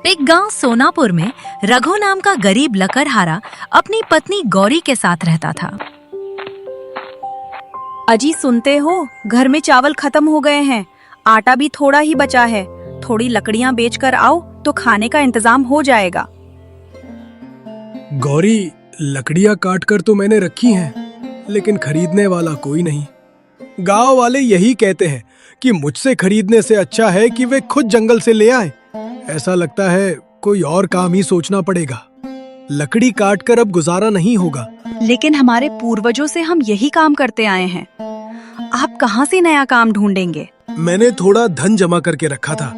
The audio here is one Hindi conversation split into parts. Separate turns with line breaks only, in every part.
एक गांव सोनापुर में रघु नाम का गरीब लकड़हारा अपनी पत्नी गौरी के साथ रहता था।
अजी सुनते हो, घर में चावल खत्म हो गए हैं, आटा भी थोड़ा ही बचा है। थोड़ी लकड़ियां बेचकर आओ तो खाने का इंतजाम हो जाएगा।
गौरी, लकड़ियां काटकर तो मैंने रखी हैं, लेकिन खरीदने वाला कोई नहीं। गांव वाले यही कहते हैं कि मुझसे खरीदने से अच्छा है कि वे खुद जंगल से ले आए। ऐसा लगता है कोई और काम ही सोचना पड़ेगा। लकड़ी काटकर अब गुजारा नहीं होगा।
लेकिन हमारे पूर्वजों से हम यही काम करते आए हैं। आप कहाँ से नया काम ढूंढेंगे?
मैंने थोड़ा धन जमा करके रखा था।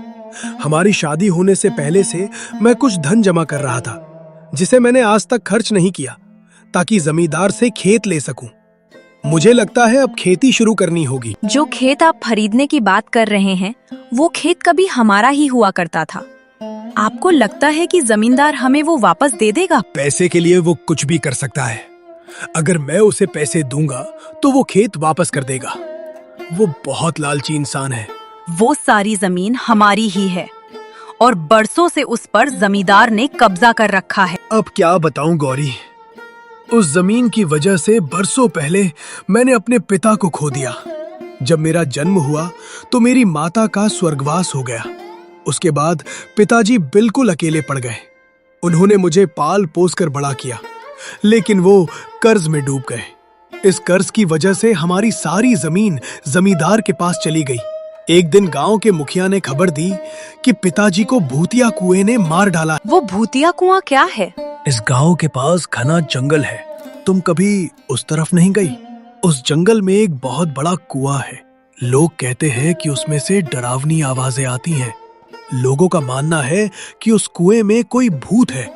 हमारी शादी होने से पहले से मैं कुछ धन जमा कर रहा था, जिसे मैंने आज तक खर्च नहीं किया, ताकि जमींदार से खेत ले सकूं। मुझे लगता है अब खेती शुरू करनी होगी।
जो खेत आप खरीदने की बात कर रहे हैं, वो खेत कभी हमारा ही हुआ करता था। आपको लगता है कि जमींदार हमें वो वापस दे देगा?
पैसे के लिए वो कुछ भी कर सकता है। अगर मैं उसे पैसे दूंगा तो वो खेत वापस कर देगा। वो बहुत लालची इंसान है।
वो सारी जमीन हमारी ही है और बरसों से उस पर जमींदार ने कब्जा कर रखा है।
अब क्या बताऊं गौरी, उस जमीन की वजह से बरसों पहले मैंने अपने पिता को खो दिया। जब मेरा जन्म हुआ तो मेरी माता का स्वर्गवास हो गया। उसके बाद पिताजी बिल्कुल अकेले पड़ गए। उन्होंने मुझे पाल पोस कर बड़ा किया, लेकिन वो कर्ज में डूब गए। इस कर्ज की वजह से हमारी सारी जमीन जमींदार के पास चली गई। एक दिन गांव के मुखिया ने खबर दी कि पिताजी को भूतिया कुएं ने मार डाला।
वो भूतिया कुआं क्या है?
इस गांव के पास घना जंगल है। तुम कभी उस तरफ नहीं गई? उस जंगल में एक बहुत बड़ा कुआं है। लोग कहते हैं कि उसमें से डरावनी आवाजें आती हैं। लोगों का मानना है कि उस कुएं में कोई भूत है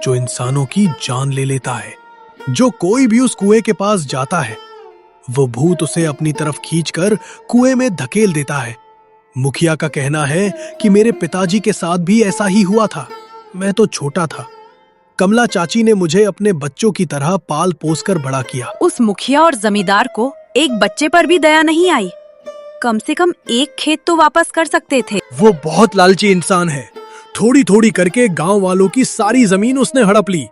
जो इंसानों की जान ले लेता है। जो कोई भी उस कुएं के पास जाता है, वो भूत उसे अपनी तरफ खींचकर कुएं में धकेल देता है। मुखिया का कहना है कि मेरे पिताजी के साथ भी ऐसा ही हुआ था। मैं तो छोटा था। कमला चाची ने मुझे अपने बच्चों की तरह पाल पोस कर बड़ा किया।
उस मुखिया और जमींदार को एक बच्चे पर भी दया नहीं आई। कम से कम एक खेत तो वापस कर सकते थे।
वो बहुत लालची इंसान है। थोड़ी थोड़ी करके गांव वालों की सारी जमीन उसने हड़प ली।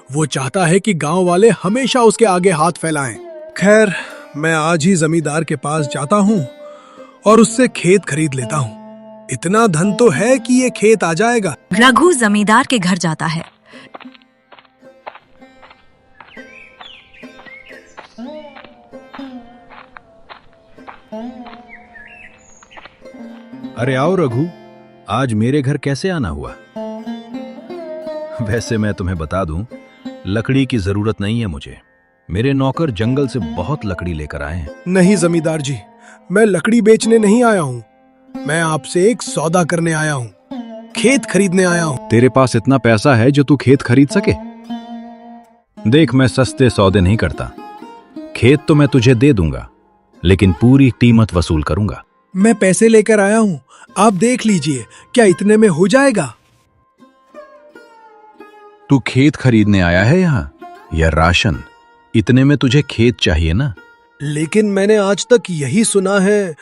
वो चाहता है कि गांव वाले हमेशा उसके आगे हाथ फैलाएं। खैर, मैं आज ही जमींदार के पास जाता हूँ और उससे खेत खरीद लेता हूँ। इतना धन तो है कि ये खेत आ जाएगा।
रघु जमींदार के घर जाता है।
अरे आओ रघु, आज मेरे घर कैसे आना हुआ? वैसे मैं तुम्हें बता दूं, लकड़ी की जरूरत नहीं है मुझे। मेरे नौकर जंगल से बहुत लकड़ी लेकर आए हैं।
नहीं जमींदार जी, मैं लकड़ी बेचने नहीं आया हूँ। मैं आपसे एक सौदा करने आया हूँ। खेत खरीदने आया हूँ।
तेरे पास इतना पैसा है जो तू खेत खरीद सके? देख, मैं सस्ते सौदे नहीं करता। खेत तो मैं तुझे दे दूंगा, लेकिन पूरी कीमत वसूल करूंगा।
मैं पैसे लेकर आया हूँ, आप देख लीजिए, क्या इतने में हो जाएगा?
तू खेत खरीदने आया है यहाँ या राशन? इतने में तुझे खेत चाहिए ना?
लेकिन मैंने आज तक यही सुना है,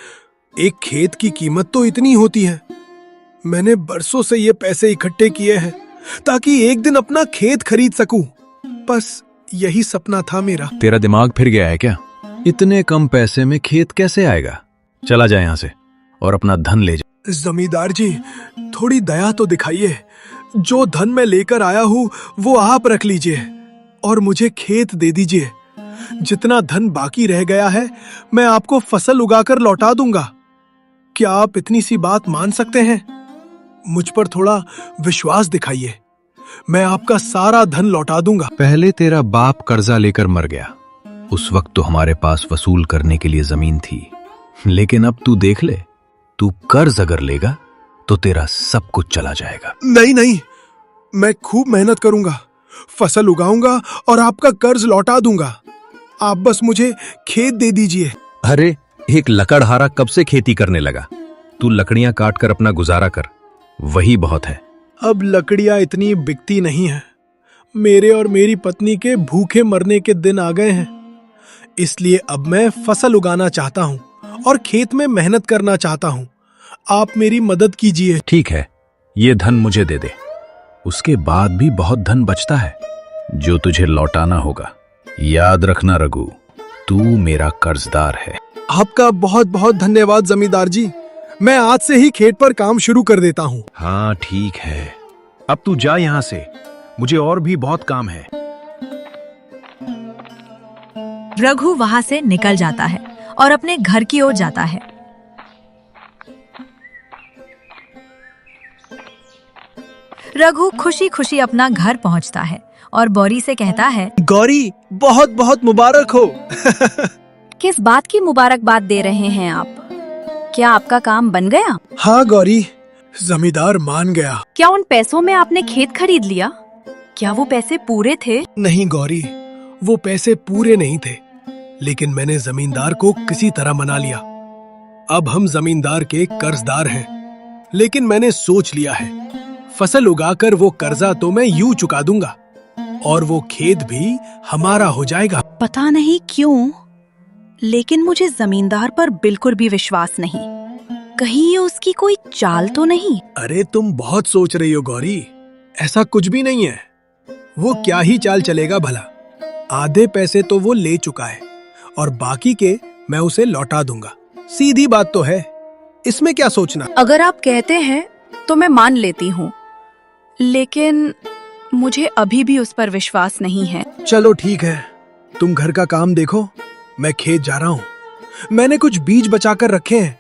एक खेत की कीमत तो इतनी होती है। मैंने बरसों से ये पैसे इकट्ठे किए हैं ताकि एक दिन अपना खेत खरीद सकूं। बस यही सपना था मेरा।
तेरा दिमाग फिर गया है क्या? इतने कम पैसे में खेत कैसे आएगा? चला जाए यहाँ से और अपना धन ले जा।
जमींदार जी, थोड़ी दया तो दिखाइए। जो धन मैं लेकर आया हूँ वो आप रख लीजिए और मुझे खेत दे दीजिए। जितना धन बाकी रह गया है मैं आपको फसल उगाकर लौटा दूंगा। क्या आप इतनी सी बात मान सकते हैं? मुझ पर थोड़ा विश्वास दिखाइए। मैं आपका सारा धन लौटा दूंगा।
पहले तेरा बाप कर्जा लेकर मर गया। उस वक्त तो हमारे पास वसूल करने के लिए जमीन थी, लेकिन अब तू देख ले, तू कर्ज अगर लेगा तो तेरा सब कुछ चला जाएगा।
नहीं नहीं, मैं खूब मेहनत करूंगा, फसल उगाऊंगा और आपका कर्ज लौटा दूंगा। आप बस मुझे खेत दे दीजिए।
अरे, एक लकड़हारा कब से खेती करने लगा? तू लकड़ियां काट कर अपना गुजारा कर, वही बहुत है।
अब लकड़ियां इतनी बिकती नहीं है। मेरे और मेरी पत्नी के भूखे मरने के दिन आ गए हैं। इसलिए अब मैं फसल उगाना चाहता हूँ और खेत में मेहनत करना चाहता हूँ। आप मेरी मदद कीजिए।
ठीक है, ये धन मुझे दे दे। उसके बाद भी बहुत धन बचता है जो तुझे लौटाना होगा। याद रखना रघु, तू मेरा कर्जदार है।
आपका बहुत बहुत धन्यवाद जमींदार जी। मैं आज से ही खेत पर काम शुरू कर देता हूँ।
हाँ ठीक है, अब तू जा यहाँ से, मुझे और भी बहुत काम है।
रघु वहां से निकल जाता है और अपने घर की ओर जाता है। रघु खुशी खुशी अपना घर पहुंचता है और गौरी से कहता है,
गौरी बहुत बहुत मुबारक हो।
किस बात की मुबारकबाद दे रहे हैं आप? क्या आपका काम बन गया?
हाँ गौरी, जमींदार मान गया।
क्या उन पैसों में आपने खेत खरीद लिया? क्या वो पैसे पूरे थे?
नहीं गौरी, वो पैसे पूरे नहीं थे, लेकिन मैंने जमींदार को किसी तरह मना लिया। अब हम जमींदार के कर्जदार हैं, लेकिन मैंने सोच लिया है, फसल उगाकर वो कर्जा तो मैं यूं चुका दूंगा और वो खेत भी हमारा हो जाएगा।
पता नहीं क्यों, लेकिन मुझे जमींदार पर बिल्कुल भी विश्वास नहीं। कहीं ये उसकी कोई चाल तो नहीं?
अरे तुम बहुत सोच रही हो गौरी, ऐसा कुछ भी नहीं है। वो क्या ही चाल चलेगा भला। आधे पैसे तो वो ले चुका है और बाकी के मैं उसे लौटा दूंगा। सीधी बात तो है, इसमें क्या सोचना।
अगर आप कहते हैं तो मैं मान लेती हूँ, लेकिन मुझे अभी भी उस पर विश्वास नहीं है।
चलो ठीक है, तुम घर का काम देखो, मैं खेत जा रहा हूँ। मैंने कुछ बीज बचाकर रखे हैं,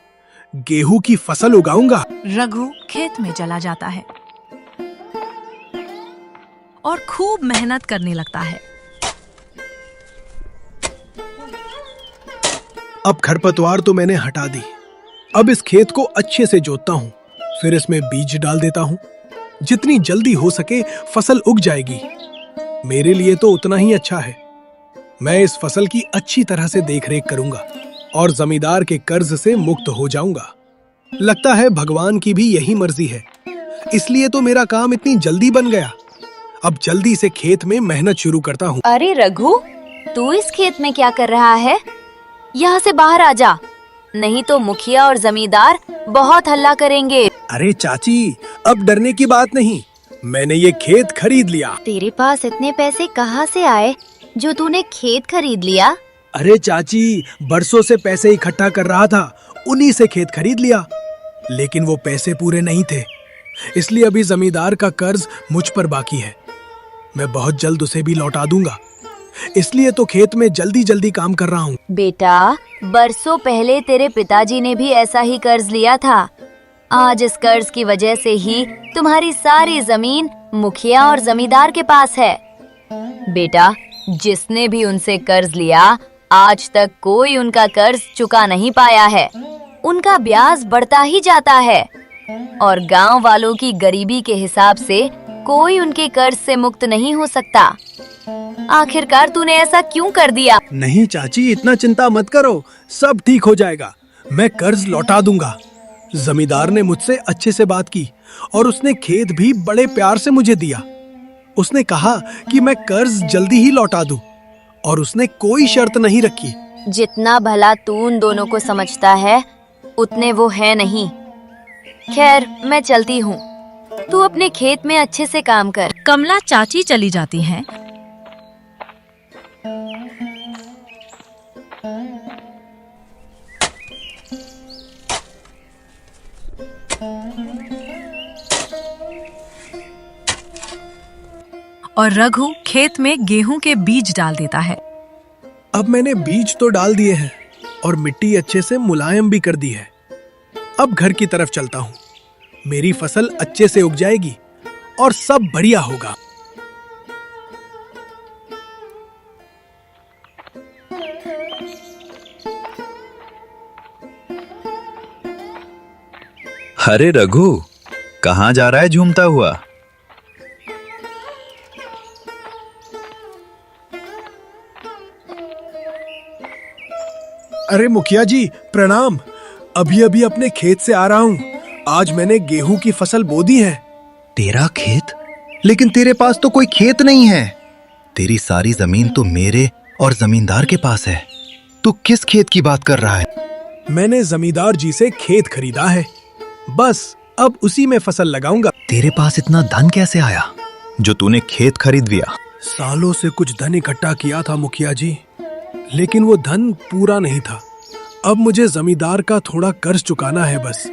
गेहूं की फसल उगाऊंगा।
रघु खेत में चला जाता है और खूब मेहनत करने लगता है।
अब खरपतवार तो मैंने हटा दी। अब इस खेत को अच्छे से जोतता हूँ, फिर इसमें बीज डाल देता हूँ। जितनी जल्दी हो सके फसल उग जाएगी। मेरे लिए तो उतना ही अच्छा है। मैं इस फसल की अच्छी तरह से देखरेख करूंगा और जमींदार के कर्ज से मुक्त हो जाऊंगा। लगता है भगवान की भी यही मर्जी है, इसलिए तो मेरा काम इतनी जल्दी बन गया। अब जल्दी से खेत में मेहनत शुरू करता हूँ।
अरे रघु, तू इस खेत में क्या कर रहा है? यहाँ से बाहर आ जा, नहीं तो मुखिया और जमींदार बहुत हल्ला करेंगे।
अरे चाची, अब डरने की बात नहीं, मैंने ये खेत खरीद लिया।
तेरे पास इतने पैसे कहाँ से आए जो तूने खेत खरीद लिया?
अरे चाची, बरसों से पैसे इकट्ठा कर रहा था, उन्हीं से खेत खरीद लिया। लेकिन वो पैसे पूरे नहीं थे, इसलिए अभी जमींदार का कर्ज मुझ पर बाकी है। मैं बहुत जल्द उसे भी लौटा दूंगा, इसलिए तो खेत में जल्दी जल्दी काम कर रहा हूँ।
बेटा, बरसों पहले तेरे पिताजी ने भी ऐसा ही कर्ज लिया था। आज इस कर्ज की वजह से ही तुम्हारी सारी जमीन मुखिया और जमींदार के पास है। बेटा, जिसने भी उनसे कर्ज लिया, आज तक कोई उनका कर्ज चुका नहीं पाया है। उनका ब्याज बढ़ता ही जाता है और गांव वालों की गरीबी के हिसाब से कोई उनके कर्ज से मुक्त नहीं हो सकता। आखिरकार तूने ऐसा क्यों कर दिया?
नहीं चाची, इतना चिंता मत करो, सब ठीक हो जाएगा। मैं कर्ज लौटा दूंगा। जमींदार ने मुझसे अच्छे से बात की और उसने खेत भी बड़े प्यार से मुझे दिया। उसने कहा कि मैं कर्ज जल्दी ही लौटा दूं और उसने कोई शर्त नहीं रखी।
जितना भला तू उन दोनों को समझता है, उतने वो है नहीं। खैर, मैं चलती हूँ, तू अपने खेत में अच्छे से काम कर।
कमला चाची चली जाती हैं। और रघु खेत में गेहूं के बीज डाल देता है।
अब मैंने बीज तो डाल दिए हैं और मिट्टी अच्छे से मुलायम भी कर दी है। अब घर की तरफ चलता हूँ। मेरी फसल अच्छे से उग जाएगी और सब बढ़िया होगा।
अरे रघु, कहाँ जा रहा है झूमता हुआ?
अरे मुखिया जी, प्रणाम। अभी अभी अपने खेत से आ रहा हूँ। आज मैंने गेहूं की फसल बो दी है।
तेरा खेत? लेकिन तेरे पास तो कोई खेत नहीं है। तेरी सारी जमीन तो मेरे और जमींदार के पास है। तू किस खेत की बात कर रहा है?
मैंने जमींदार जी से खेत खरीदा है, बस अब उसी में फसल लगाऊंगा।
तेरे पास इतना धन कैसे आया जो तूने खेत खरीद लिया?
सालों से कुछ धन इकट्ठा किया था मुखिया जी, लेकिन वो धन पूरा नहीं था। अब मुझे जमींदार का थोड़ा कर्ज चुकाना है बस,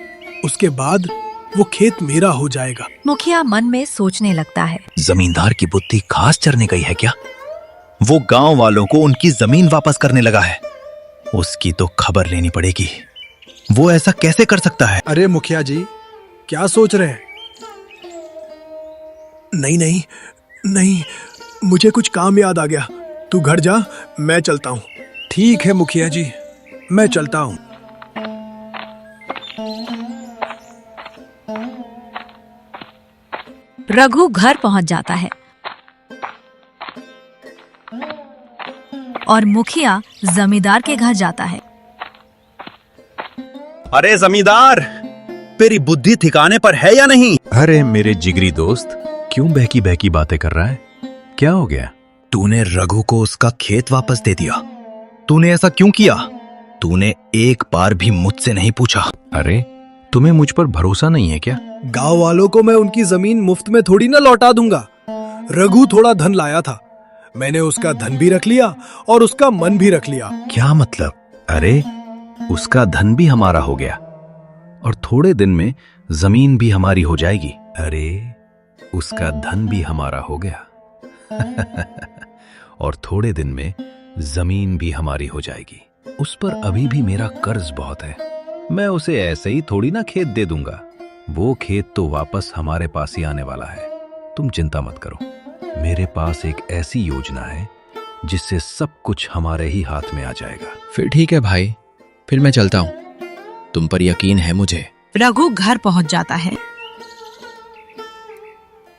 उसके बाद वो खेत मेरा हो जाएगा।
मुखिया मन में सोचने लगता है।
जमींदार की बुद्धि घास चरने गई है क्या? वो गांव वालों को उनकी जमीन वापस करने लगा है। उसकी तो खबर लेनी पड़ेगी। वो ऐसा कैसे कर सकता है?
अरे मुखिया जी, क्या सोच रहे हैं? नहीं नहीं नहीं, मुझे कुछ काम याद आ गया। तू घर जा, मैं चलता हूँ। ठीक है मुखिया जी, मैं चलता हूँ।
रघु घर पहुंच जाता है और मुखिया जमींदार के घर जाता है।
अरे जमींदार, तेरी बुद्धि ठिकाने पर है या नहीं?
अरे मेरे जिगरी दोस्त, क्यों बहकी बहकी बातें कर रहा है? क्या हो गया?
तूने रघु को उसका खेत वापस दे दिया। तूने ऐसा क्यों किया? तूने एक बार भी मुझसे नहीं पूछा।
अरे तुम्हें मुझ पर भरोसा नहीं है क्या?
गांव वालों को मैं उनकी जमीन मुफ्त में थोड़ी ना लौटा दूंगा। रघु थोड़ा धन लाया था, मैंने उसका धन भी रख लिया और उसका मन भी रख लिया।
क्या मतलब? अरे उसका धन भी हमारा हो गया और थोड़े दिन में जमीन भी हमारी हो जाएगी। अरे उसका धन भी हमारा हो गया और थोड़े दिन में जमीन भी हमारी हो जाएगी। उस पर अभी भी मेरा कर्ज बहुत है। मैं उसे ऐसे ही थोड़ी ना खेत दे दूंगा। वो खेत तो वापस हमारे पास ही आने वाला है। तुम चिंता मत करो। मेरे पास एक ऐसी योजना है जिससे सब कुछ हमारे ही हाथ में आ जाएगा।
फिर ठीक है भाई, फिर मैं चलता हूँ। तुम पर यकीन है मुझे।
रघु घर पहुंच जाता है।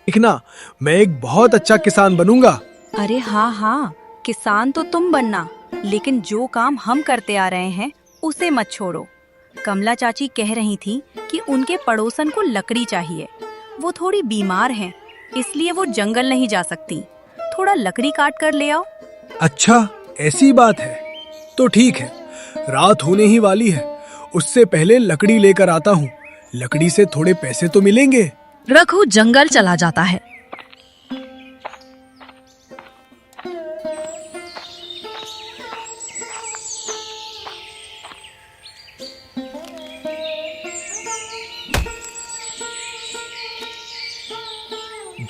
देखना, मैं एक बहुत अच्छा किसान बनूंगा।
अरे हाँ हाँ, किसान तो तुम बनना, लेकिन जो काम हम करते आ रहे हैं उसे मत छोड़ो। कमला चाची कह रही थी कि उनके पड़ोसन को लकड़ी चाहिए। वो थोड़ी बीमार हैं, इसलिए वो जंगल नहीं जा सकती। थोड़ा लकड़ी काट कर ले आओ।
अच्छा, ऐसी बात है तो ठीक है, रात होने ही वाली है, उससे पहले लकड़ी लेकर आता हूँ। लकड़ी से थोड़े पैसे तो मिलेंगे।
रघु जंगल चला जाता है।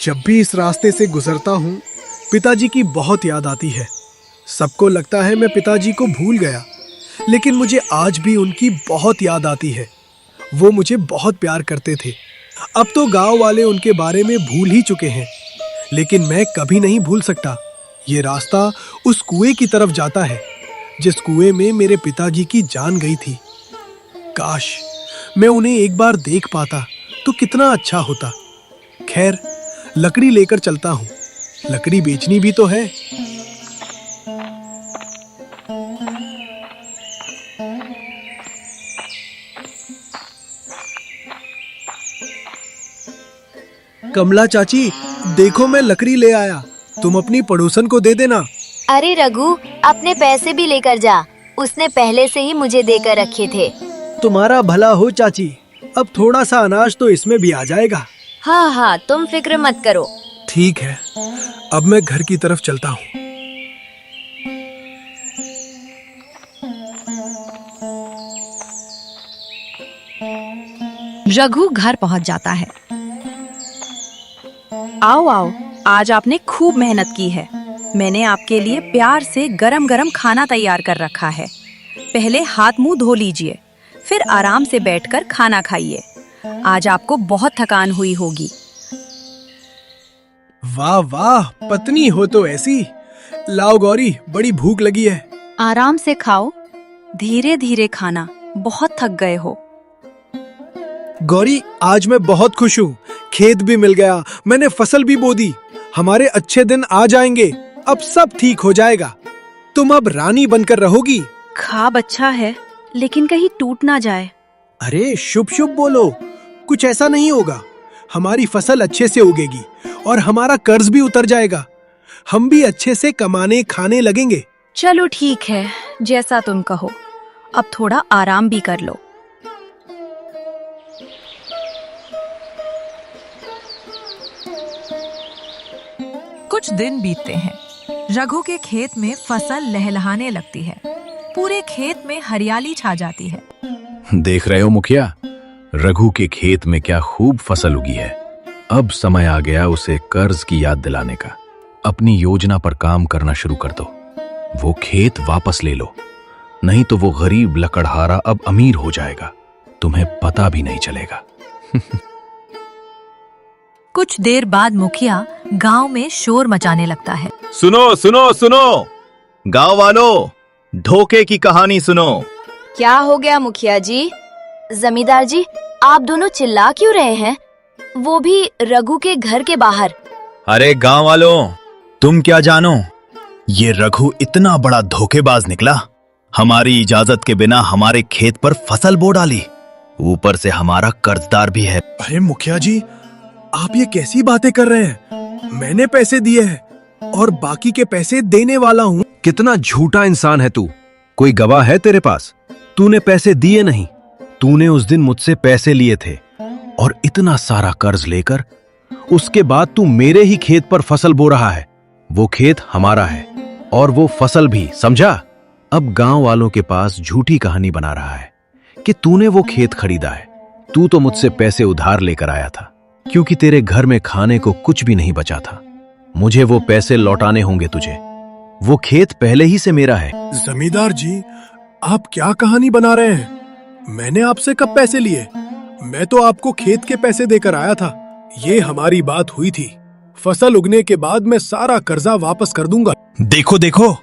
जब भी इस रास्ते से गुजरता हूँ, पिताजी की बहुत याद आती है। सबको लगता है मैं पिताजी को भूल गया, लेकिन मुझे आज भी उनकी बहुत याद आती है। वो मुझे बहुत प्यार करते थे। अब तो गांव वाले उनके बारे में भूल ही चुके हैं, लेकिन मैं कभी नहीं भूल सकता। ये रास्ता उस कुएं की तरफ जाता है जिस कुएं में मेरे पिताजी की जान गई थी। काश मैं उन्हें एक बार देख पाता तो कितना अच्छा होता। खैर, लकड़ी लेकर चलता हूँ। लकड़ी बेचनी भी तो है। कमला चाची, देखो मैं लकड़ी ले आया। तुम अपनी पड़ोसन को दे देना।
अरे रघु, अपने पैसे भी लेकर जा। उसने पहले से ही मुझे देकर रखे थे।
तुम्हारा भला हो चाची, अब थोड़ा सा अनाज तो इसमें भी आ जाएगा।
हाँ हाँ, तुम फिक्र मत करो।
ठीक है, अब मैं घर की तरफ चलता हूँ।
रघु घर पहुंच जाता है। आओ आओ, आज आपने खूब मेहनत की है। मैंने आपके लिए प्यार से गरम गरम खाना तैयार कर रखा है। पहले हाथ मुंह धो लीजिए, फिर आराम से बैठकर खाना खाइए। आज आपको बहुत थकान हुई होगी।
वाह वाह, पत्नी हो तो ऐसी। लाओ गौरी, बड़ी भूख लगी है।
आराम से खाओ, धीरे धीरे खाना। बहुत थक गए हो।
गौरी, आज मैं बहुत खुश हूँ। खेत भी मिल गया, मैंने फसल भी बो दी। हमारे अच्छे दिन आ जाएंगे। अब सब ठीक हो जाएगा। तुम अब रानी बनकर रहोगी।
खाब अच्छा है, लेकिन कहीं टूट ना जाए।
अरे शुभ शुभ बोलो, कुछ ऐसा नहीं होगा। हमारी फसल अच्छे से उगेगी और हमारा कर्ज भी उतर जाएगा। हम भी अच्छे से कमाने खाने लगेंगे।
चलो ठीक है, जैसा तुम कहो। अब थोड़ा आराम भी कर लो।
कुछ दिन बीतते हैं। रघु के खेत में फसल लहलहाने लगती है। पूरे खेत में हरियाली छा जाती है।
देख रहे हो मुखिया, रघु के खेत में क्या खूब फसल उगी है। अब समय आ गया उसे कर्ज की याद दिलाने का। अपनी योजना पर काम करना शुरू कर दो। वो खेत वापस ले लो, नहीं तो वो गरीब लकड़हारा अब अमीर हो जाएगा, तुम्हें पता भी नहीं चलेगा।
कुछ देर बाद मुखिया गांव में शोर मचाने लगता है।
सुनो सुनो सुनो, गांव वालों, धोखे की कहानी सुनो।
क्या हो गया मुखिया जी? जमींदार जी, आप दोनों चिल्ला क्यों रहे हैं? वो भी रघु के घर के बाहर।
अरे गांव वालों, तुम क्या जानो, ये रघु इतना बड़ा धोखेबाज निकला। हमारी इजाजत के बिना हमारे खेत पर फसल बो डाली, ऊपर से हमारा कर्जदार भी है।
अरे मुखिया जी, आप ये कैसी बातें कर रहे हैं? मैंने पैसे दिए हैं और बाकी के पैसे देने वाला हूँ।
कितना झूठा इंसान है तू। कोई गवाह है तेरे पास? तूने पैसे दिए नहीं, तूने उस दिन मुझसे पैसे लिए थे और इतना सारा कर्ज लेकर उसके बाद तू मेरे ही खेत पर फसल बो रहा है। वो खेत हमारा है और वो फसल भी, समझा? अब गांव वालों के पास झूठी कहानी बना रहा है कि तूने वो खेत खरीदा है। तू तो मुझसे पैसे उधार लेकर आया था, क्योंकि तेरे घर में खाने को कुछ भी नहीं बचा था। मुझे वो पैसे लौटाने होंगे तुझे। वो खेत पहले ही से मेरा है।
जमींदार जी, आप क्या कहानी बना रहे हैं? मैंने आपसे कब पैसे लिए? मैं तो आपको खेत के पैसे देकर आया था। ये हमारी बात हुई थी। फसल उगने के बाद मैं सारा कर्जा वापस कर दूंगा।
देखो देखो,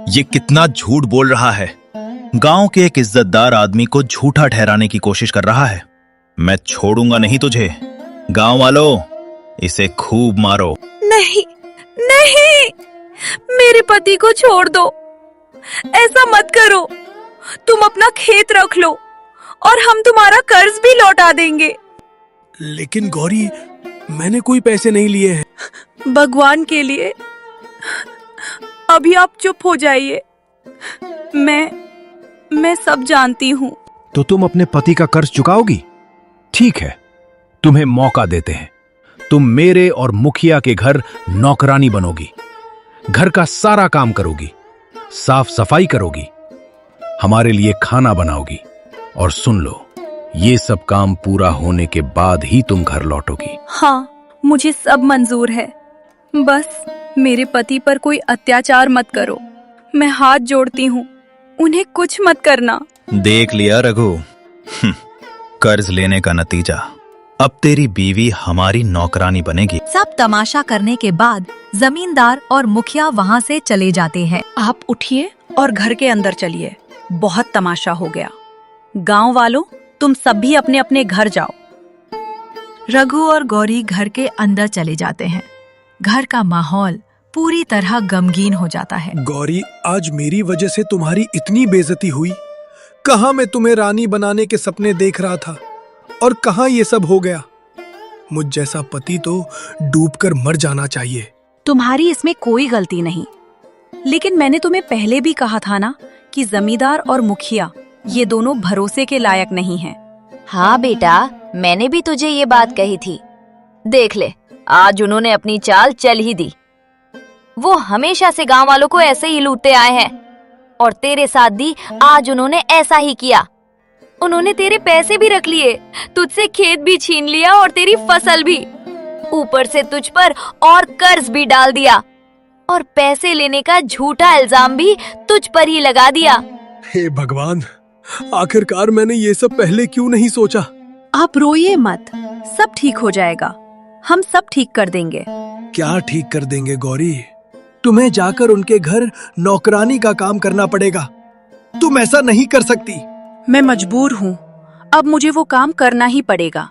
ये कितना झूठ बोल रहा है। गांव के एक इज्जतदार आदमी को झूठा ठहराने की कोशिश कर रहा है। मैं छोड़ूंगा नहीं तुझे। गांव वालों, इसे खूब मारो।
नहीं नहीं, मेरे पति को छोड़ दो। ऐसा मत करो। तुम अपना खेत रख लो और हम तुम्हारा कर्ज भी लौटा देंगे।
लेकिन गौरी, मैंने कोई पैसे नहीं लिए हैं।
भगवान के लिए अभी आप चुप हो जाइए। मैं सब जानती हूँ।
तो तुम अपने पति का कर्ज चुकाओगी? ठीक है, तुम्हें मौका देते हैं। तुम मेरे और मुखिया के घर नौकरानी बनोगी, घर का सारा काम करोगी, साफ सफाई करोगी, हमारे लिए खाना बनाओगी। और सुन लो, ये सब काम पूरा होने के बाद ही तुम घर लौटोगी।
हाँ, मुझे सब मंजूर है। बस मेरे पति पर कोई अत्याचार मत करो। मैं हाथ जोड़ती हूँ, उन्हें कुछ मत करना।
देख लिया रघु, कर्ज लेने का नतीजा। अब तेरी बीवी हमारी नौकरानी बनेगी।
सब तमाशा करने के बाद जमींदार और मुखिया वहाँ से चले जाते हैं।
आप उठिए और घर के अंदर चलिए। बहुत तमाशा हो गया। गांव वालों, तुम सब भी अपने अपने घर जाओ।
रघु और गौरी घर के अंदर चले जाते हैं। घर का माहौल पूरी तरह गमगीन हो जाता है।
गौरी, आज मेरी वजह से तुम्हारी इतनी बेइज्जती हुई। कहाँ मैं तुम्हें रानी बनाने के सपने देख रहा था और कहाँ ये सब हो गया। मुझ जैसा पति तो डूबकर मर जाना चाहिए।
तुम्हारी इसमें कोई गलती नहीं। लेकिन मैंने तुम्हें पहले भी कहा था ना कि जमींदार और मुखिया ये दोनों भरोसे के लायक नहीं हैं।
हाँ बेटा, मैंने भी तुझे ये बात कही थी। देख ले, आज उन्होंने अपनी चाल चल ही दी। वो हमेशा से गांव वालों को ऐसे ही लूटते आए हैं और तेरे साथ भी आज उन्होंने ऐसा ही किया। उन्होंने तेरे पैसे भी रख लिए, तुझसे खेत भी छीन लिया और तेरी फसल भी। ऊपर से तुझ पर और कर्ज भी डाल दिया और पैसे लेने का झूठा इल्जाम भी तुझ पर ही लगा दिया।
हे भगवान, आखिरकार मैंने ये सब पहले क्यों नहीं सोचा।
आप रोइए मत, सब ठीक हो जाएगा। हम सब ठीक कर देंगे।
क्या ठीक कर देंगे गौरी? तुम्हें जाकर उनके घर नौकरानी का काम करना पड़ेगा। तुम ऐसा नहीं कर सकती।
मैं मजबूर हूँ। अब मुझे वो काम करना ही पड़ेगा,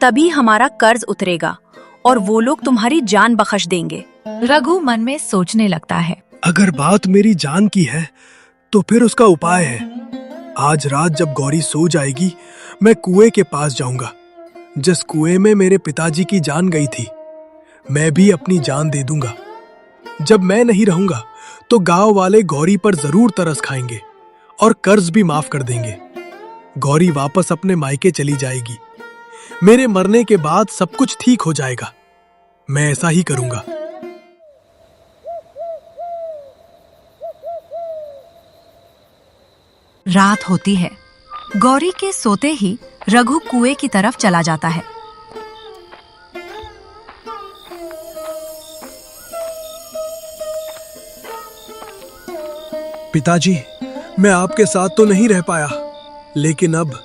तभी हमारा कर्ज उतरेगा और वो लोग तुम्हारी जान बख्श देंगे।
रघु मन में सोचने लगता है।
अगर बात मेरी जान की है तो फिर उसका उपाय है। आज रात जब गौरी सो जाएगी, मैं कुएं के पास जाऊंगा। जिस कुएं में मेरे पिताजी की जान गई थी, मैं भी अपनी जान दे दूंगा। जब मैं नहीं रहूंगा तो गांव वाले गौरी पर जरूर तरस खाएंगे और कर्ज भी माफ कर देंगे। गौरी वापस अपने मायके चली जाएगी। मेरे मरने के बाद सब कुछ ठीक हो जाएगा। मैं ऐसा ही करूंगा।
रात होती है। गौरी के सोते ही रघु कुएं की तरफ चला जाता है।
पिताजी, मैं आपके साथ तो नहीं रह पाया, लेकिन अब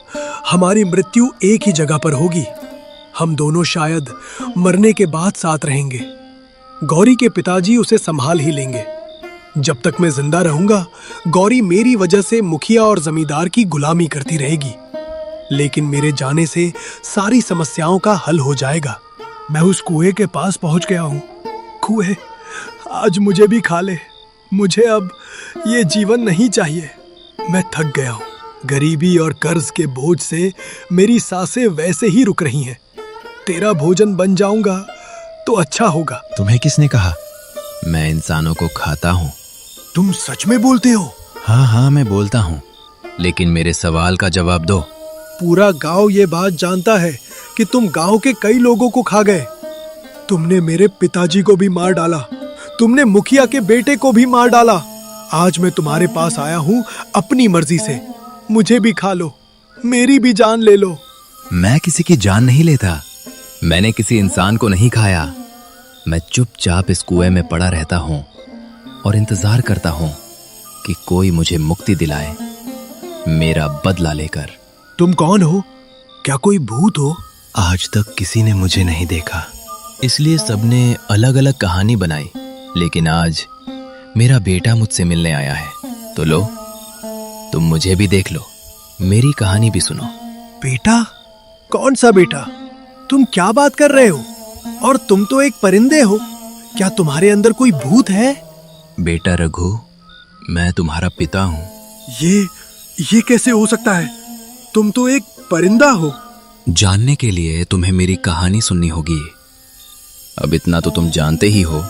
हमारी मृत्यु एक ही जगह पर होगी। हम दोनों शायद मरने के बाद साथ रहेंगे। गौरी के पिताजी उसे संभाल ही लेंगे। जब तक मैं जिंदा रहूंगा, गौरी मेरी वजह से मुखिया और जमींदार की गुलामी करती रहेगी। लेकिन मेरे जाने से सारी समस्याओं का हल हो जाएगा। मैं उस कुएं के पास पहुंच गया हूं। कुएं, आज मुझे भी खा ले। मुझे अब ये जीवन नहीं चाहिए। मैं थक गया हूं। गरीबी और कर्ज के बोझ से मेरी सांसें वैसे ही रुक रही हैं। तेरा भोजन बन जाऊंगा तो अच्छा होगा।
तुम्हें किसने कहा मैं इंसानों को खाता हूँ?
तुम सच में बोलते हो?
हाँ हाँ, मैं बोलता हूँ, लेकिन मेरे सवाल का जवाब दो।
पूरा गांव ये बात जानता है कि तुम गांव के कई लोगों को खा गए। तुमने मेरे पिताजी को भी मार डाला। तुमने मुखिया के बेटे को भी मार डाला। आज मैं तुम्हारे पास आया हूँ अपनी मर्जी से। मुझे भी खा लो, मेरी भी जान ले लो।
मैं किसी की जान नहीं लेता। मैंने किसी इंसान को नहीं खाया। मैं चुपचाप इस कुएं में पड़ा रहता हूँ और इंतजार करता हूँ कि कोई मुझे मुक्ति दिलाए, मेरा बदला लेकर।
तुम कौन हो? क्या कोई भूत हो?
आज तक किसी ने मुझे नहीं देखा, इसलिए सबने अलग अलग कहानी बनाई। लेकिन आज मेरा बेटा मुझसे मिलने आया है, तो लो, तुम मुझे भी देख लो, मेरी कहानी भी सुनो।
बेटा? कौन सा बेटा? तुम क्या बात कर रहे हो? और तुम तो एक परिंदे हो। क्या तुम्हारे अंदर कोई भूत है?
बेटा रघु, मैं तुम्हारा पिता हूँ।
ये कैसे हो सकता है? तुम तो एक परिंदा हो।
जानने के लिए तुम्हें मेरी कहानी सुननी होगी। अब इतना तो तुम जानते ही हो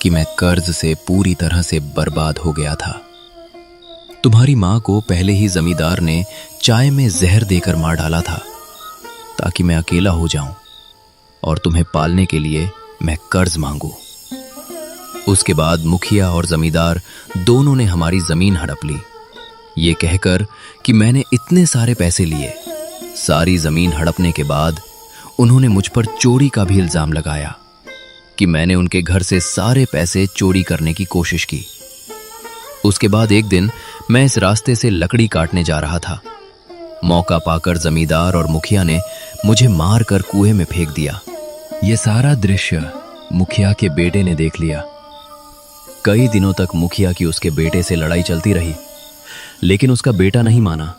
कि मैं कर्ज से पूरी तरह से बर्बाद हो गया था। तुम्हारी माँ को पहले ही जमींदार ने चाय में जहर देकर मार डाला था, ताकि मैं अकेला हो जाऊं और तुम्हें पालने के लिए मैं कर्ज मांगू। उसके बाद मुखिया और जमींदार दोनों ने हमारी जमीन हड़प ली, ये कहकर कि मैंने इतने सारे पैसे लिए। सारी जमीन हड़पने के बाद उन्होंने मुझ पर चोरी का भी इल्जाम लगाया कि मैंने उनके घर से सारे पैसे चोरी करने की कोशिश की। उसके बाद एक दिन मैं इस रास्ते से लकड़ी काटने जा रहा था। मौका पाकर जमींदार और मुखिया ने मुझे मार कर कुएं में फेंक दिया। यह सारा दृश्य मुखिया के बेटे ने देख लिया। कई दिनों तक मुखिया की उसके बेटे से लड़ाई चलती रही, लेकिन उसका बेटा नहीं माना।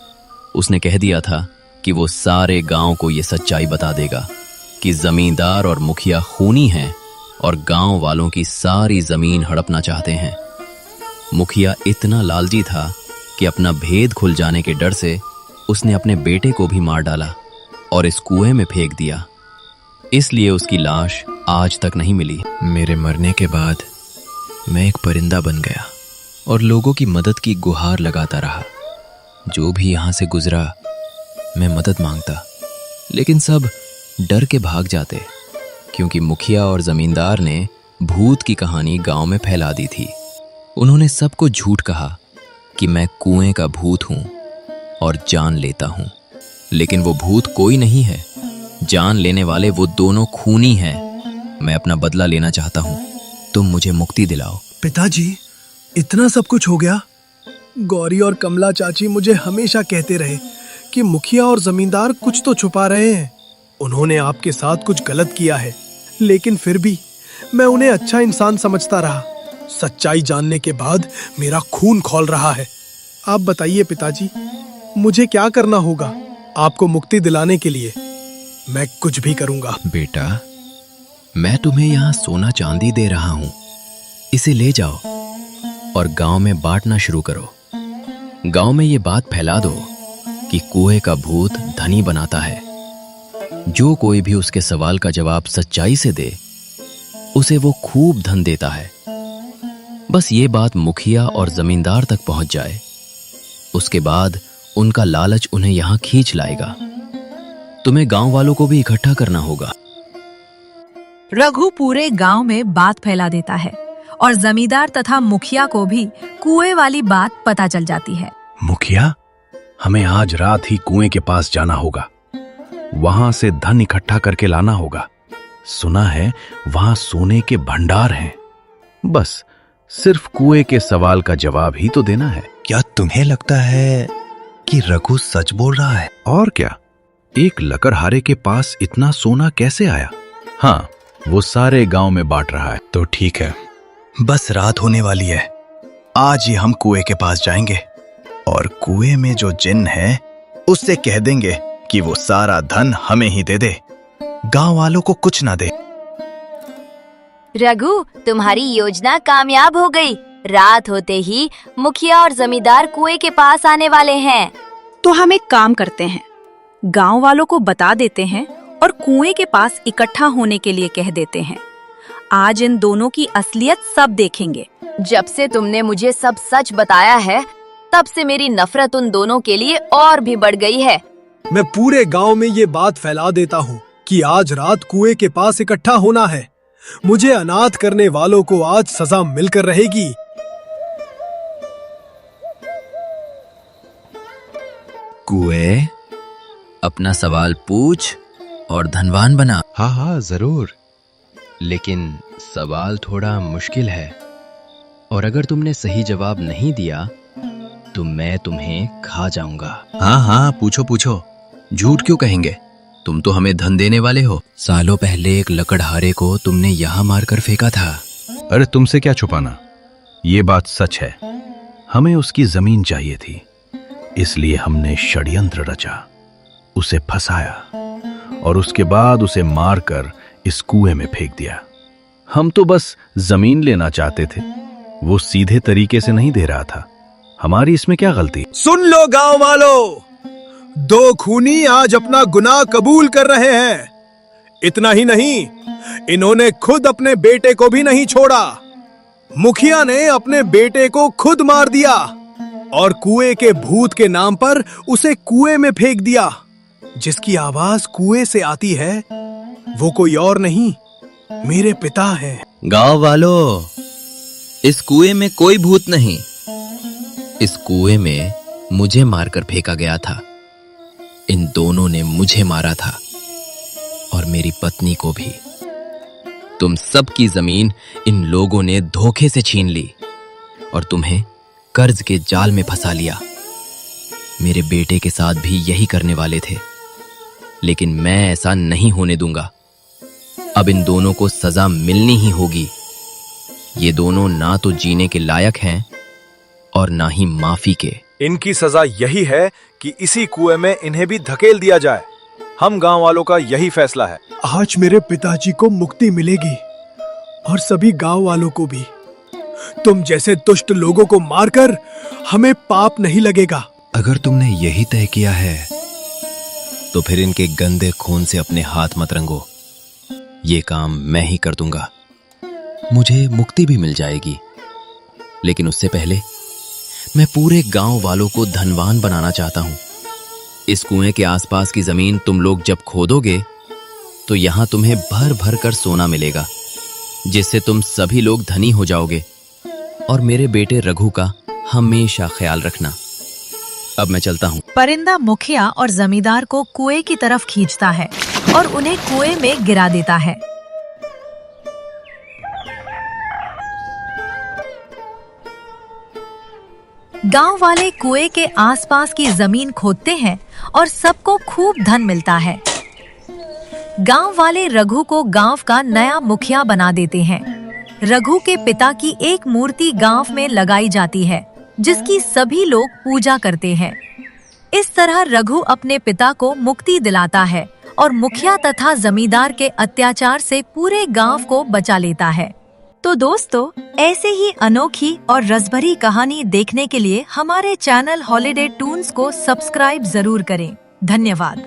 उसने कह दिया था कि वो सारे गांव को यह सच्चाई बता देगा कि जमींदार और मुखिया खूनी हैं और गांव वालों की सारी जमीन हड़पना चाहते हैं। मुखिया इतना लालची था कि अपना भेद खुल जाने के डर से उसने अपने बेटे को भी मार डाला और इस कुएं में फेंक दिया। इसलिए उसकी लाश आज तक नहीं मिली। मेरे मरने के बाद मैं एक परिंदा बन गया और लोगों की मदद की गुहार लगाता रहा। जो भी यहां से गुजरा मैं मदद मांगता, लेकिन सब डर के भाग जाते, क्योंकि मुखिया और जमींदार ने भूत की कहानी गांव में फैला दी थी। उन्होंने सबको झूठ कहा कि मैं कुएं का भूत हूं और जान लेता हूं, लेकिन वो भूत कोई नहीं है। जान लेने वाले वो दोनों खूनी हैं। मैं अपना बदला लेना चाहता हूं। तुम मुझे मुक्ति दिलाओ।
पिताजी, इतना सब कुछ हो गया? गौरी और कमला चाची मुझे हमेशा कहते रहे कि मुखिया और जमींदार कुछ तो छुपा रहे हैं। उन्होंने आपके साथ कुछ गलत किया है, लेकिन फिर भी मैं उन्हें अच्छा इंसान समझता रहा। सच्चाई जानने के बाद मेरा खून खौल रहा है। आप बताइए पिताजी, मुझे क्या करना होगा आपको मुक्ति दिलाने के लिए? मैं कुछ भी करूंगा।
बेटा, मैं तुम्हें यहाँ सोना चांदी दे रहा हूँ। इसे ले जाओ और गांव में बांटना शुरू करो। गांव में ये बात फैला दो कि कुएं का भूत धनी बनाता है। जो कोई भी उसके सवाल का जवाब सच्चाई से दे, उसे वो खूब धन देता है। बस ये बात मुखिया और जमींदार तक पहुंच जाए, उसके बाद उनका लालच उन्हें यहां खींच लाएगा। तुम्हें गांव वालों को भी इकट्ठा करना होगा।
रघु पूरे गांव में बात फैला देता है और जमींदार तथा मुखिया को भी कुएं वाली बात पता चल जाती है।
मुखिया,
हमें आज रात ही कुएं के पास जाना होगा। वहां से धन इकट्ठा करके लाना होगा। सुना है वहां सोने के भंडार हैं। बस सिर्फ कुएं के सवाल का जवाब ही तो देना है।
क्या तुम्हें लगता है कि रघु सच बोल रहा है?
और क्या, एक लकड़हारे के पास इतना सोना कैसे आया? हाँ, वो सारे गांव में बांट रहा है।
तो ठीक है, बस रात होने वाली है। आज ही हम कुएं के पास जाएंगे और कुएं में जो जिन है उससे कह देंगे कि वो सारा धन हमें ही दे दे, गांव वालों को कुछ ना दे।
रघु, तुम्हारी योजना कामयाब हो गई। रात होते ही मुखिया और जमींदार कुएं के पास आने वाले हैं।
तो हम एक काम करते हैं, गांव वालों को बता देते हैं और कुएं के पास इकट्ठा होने के लिए कह देते हैं। आज इन दोनों की असलियत सब देखेंगे।
जब से तुमने मुझे सब सच बताया है, तब से मेरी नफरत उन दोनों के लिए और भी बढ़ गई है।
मैं पूरे गांव में ये बात फैला देता हूँ कि आज रात कुएं के पास इकट्ठा होना है। मुझे अनाथ करने वालों को आज सजा मिलकर रहेगी।
कुएं, अपना सवाल पूछ और धनवान बना।
हाँ हाँ जरूर, लेकिन सवाल थोड़ा मुश्किल है और अगर तुमने सही जवाब नहीं दिया तो मैं तुम्हें खा जाऊंगा।
हाँ हाँ, पूछो पूछो, झूठ क्यों कहेंगे? तुम तो हमें धन देने वाले हो। सालों पहले एक लकड़हारे को तुमने यहाँ मारकर फेंका था।
अरे तुमसे क्या छुपाना, ये बात सच है। हमें उसकी जमीन चाहिए थी, इसलिए हमने षड्यंत्र रचा, उसे फंसाया और उसके बाद उसे मारकर इस कुएं में फेंक दिया। हम तो बस जमीन लेना चाहते थे, वो सीधे तरीके से नहीं दे रहा था। हमारी इसमें क्या गलती?
सुन लो गांव वालों, दो खूनी आज अपना गुनाह कबूल कर रहे हैं। इतना ही नहीं, इन्होंने खुद अपने बेटे को भी नहीं छोड़ा। मुखिया ने अपने बेटे को खुद मार दिया और कुएं के भूत के नाम पर उसे कुएं में फेंक दिया। जिसकी आवाज कुएं से आती है वो कोई और नहीं, मेरे पिता हैं।
गांव वालों, इस कुएं में कोई भूत नहीं। इस कुएं में मुझे मारकर फेंका गया था। इन दोनों ने मुझे मारा था और मेरी पत्नी को भी। तुम सबकी जमीन इन लोगों ने धोखे से छीन ली और तुम्हें कर्ज के जाल में फंसा लिया। मेरे बेटे के साथ भी यही करने वाले थे, लेकिन मैं ऐसा नहीं होने दूंगा। अब इन दोनों को सजा मिलनी ही होगी। ये दोनों ना तो जीने के लायक हैं और ना ही माफी के।
इनकी सजा यही है कि इसी कुएं में इन्हें भी धकेल दिया जाए। हम गांव वालों का यही फैसला है।
आज मेरे पिताजी को मुक्ति मिलेगी और सभी गांव वालों को भी। तुम जैसे दुष्ट लोगों को मारकर हमें पाप नहीं लगेगा।
अगर तुमने यही तय किया है तो फिर इनके गंदे खून से अपने हाथ मत रंगो। ये काम मैं ही कर दूंगा। मुझे मुक्ति भी मिल जाएगी, लेकिन उससे पहले मैं पूरे गांव वालों को धनवान बनाना चाहता हूं। इस कुएं के आसपास की जमीन तुम लोग जब खोदोगे तो यहां तुम्हें भर भर कर सोना मिलेगा, जिससे तुम सभी लोग धनी हो जाओगे। और मेरे बेटे रघु का हमेशा ख्याल रखना। अब मैं चलता हूं।
परिंदा मुखिया और जमींदार को कुएं की तरफ खींचता है और उन्हें कुएं में गिरा देता है। गांव वाले कुएं के आसपास की जमीन खोदते हैं और सबको खूब धन मिलता है। गांव वाले रघु को गांव का नया मुखिया बना देते हैं। रघु के पिता की एक मूर्ति गांव में लगाई जाती है, जिसकी सभी लोग पूजा करते हैं। इस तरह रघु अपने पिता को मुक्ति दिलाता है और मुखिया तथा जमींदार के अत्याचार से पूरे गांव को बचा लेता है। तो दोस्तों, ऐसे ही अनोखी और रसभरी कहानी देखने के लिए हमारे चैनल हॉलिडे टून्स को सब्सक्राइब जरूर करें। धन्यवाद।